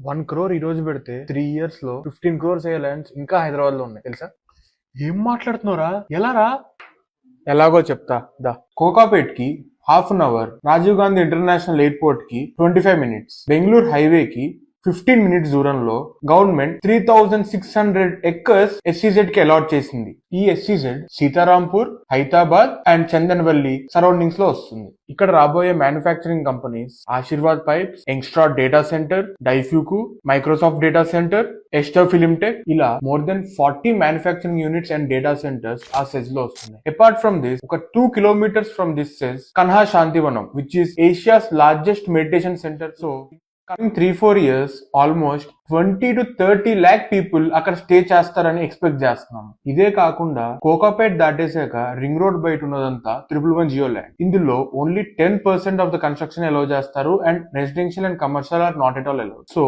1 crore ఈ రోజు పెడితే 3 years లో 15 crores అయ్యే ల్యాండ్స్ ఇంకా హైదరాబాద్ లో ఉన్నాయి తెలుసా? ఏం మాట్లాడుతున్నారా? ఎలా రా? ఎలాగో చెప్తా దా. కోకాపేట్ కి half an hour, Rajiv Gandhi international airport కి 25 minutes, బెంగళూరు హైవే కి 15 minutes దూరంలో గవర్నమెంట్ 3600 acres ఎస్సీజెడ్ కి అలాట్ చేసింది. ఈ SEZ Sitarampur, Hyderabad and Chandanvalli surroundings లో వస్తుంది. ఇక్కడ రాబోయే మ్యానుఫ్యాక్చరింగ్ కంపెనీస్ ఆశీర్వాద్ పైప్స్, యంగ్స్ట్రా data centre, Daifuku, Microsoft data centre, Ester Filmtech, ఇలా more than 40 manufacturing units and data centres ఆ సెజ్ లో వస్తున్నాయి. అపార్ట్ ఫ్రమ్ దిస్, ఒక 2 kilometers from this SEZ Kanha Shantivanam, which is Asia's largest meditation centre. So coming 3-4 years almost 20 to 30 lakh people అక్కడ stay చేస్తారని expect చేస్తున్నాం. ఇదే కాకుండా కోకాపేట్ దాటేశాక రింగ్ రోడ్ బయట ఉన్నదంతా 111 జియో ల్యాండ్. ఇందులో only 10% of the construction allow చేస్తారు and residential and commercial are not at all allowed. So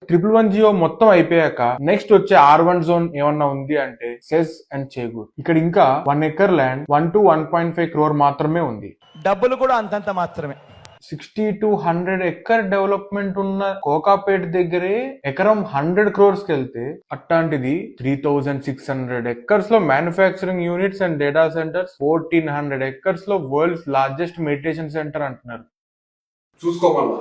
111 GO మొత్తం అయిపోయాక నెక్స్ట్ వచ్చే R1 జోన్ ఏమన్నా ఉంది అంటే సెస్ అండ్ చేగూర్. ఇక్కడ ఇంకా 1 acre ల్యాండ్ 1 to 1.5 crore మాత్రమే ఉంది. డబ్బులు కూడా అంతంత మాత్రమే. 60 to 100 acre డెవలప్మెంట్ ఉన్న కోకాపేట్ దగ్గరే ఎకరం 100 crores కి వెళ్తే, అట్లాంటిది 3600 acres లో manufacturing units and data centres, 1400 acres లో వరల్డ్స్ లార్జెస్ట్ మెడిటేషన్ సెంటర్ అంటున్నారు. చూసుకోమల్లా.